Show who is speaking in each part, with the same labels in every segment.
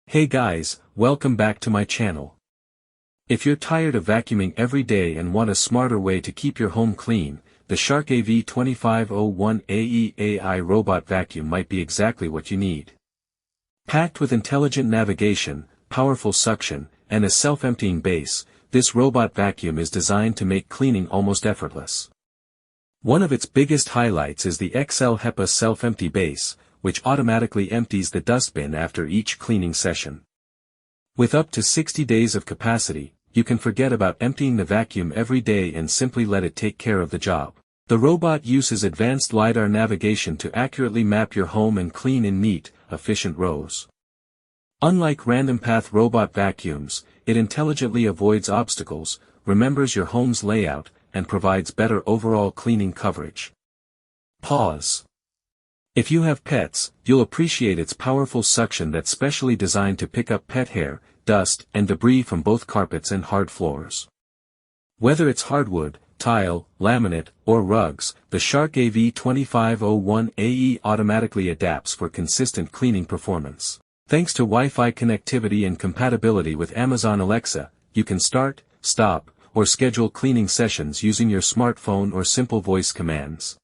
Speaker 1: Hey guys, welcome back to my channel. If you're tired of vacuuming every day and want a smarter way to keep your home clean, the Shark AV2501 AE AI robot vacuum might be exactly what you need. Packed with intelligent navigation, powerful suction, and a self-emptying base, this robot vacuum is designed to make cleaning almost effortless. One of its biggest highlights is the XL HEPA self-empty base, which automatically empties the dustbin after each cleaning session. With up to 60 days of capacity, you can forget about emptying the vacuum every day and simply let it take care of the job. The robot uses advanced LiDAR navigation to accurately map your home and clean in neat, efficient rows. Unlike random path robot vacuums, it intelligently avoids obstacles, remembers your home's layout, and provides better overall cleaning coverage. Pause. If you have pets, you'll appreciate its powerful suction that's specially designed to pick up pet hair, dust, and debris from both carpets and hard floors. Whether it's hardwood, tile, laminate, or rugs, the Shark AV2501 AE automatically adapts for consistent cleaning performance. Thanks to Wi-Fi connectivity and compatibility with Amazon Alexa, you can start, stop, or schedule cleaning sessions using your smartphone or simple voice commands.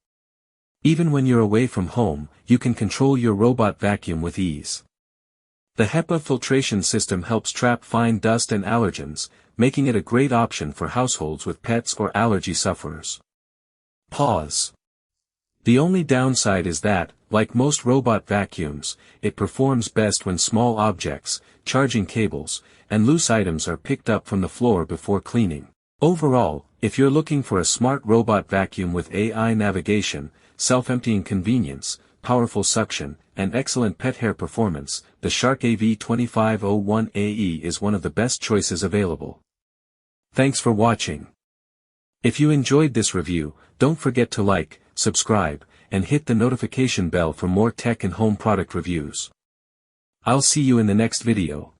Speaker 1: Even when you're away from home, you can control your robot vacuum with ease. The HEPA filtration system helps trap fine dust and allergens, making it a great option for households with pets or allergy sufferers. Pause. The only downside is that, like most robot vacuums, it performs best when small objects, charging cables, and loose items are picked up from the floor before cleaning. Overall, if you're looking for a smart robot vacuum with AI navigation, self-emptying convenience, powerful suction, and excellent pet hair performance, the Shark AV2501 AE is one of the best choices available. Thanks for watching. If you enjoyed this review, don't forget to like, subscribe, and hit the notification bell for more tech and home product reviews. I'll see you in the next video.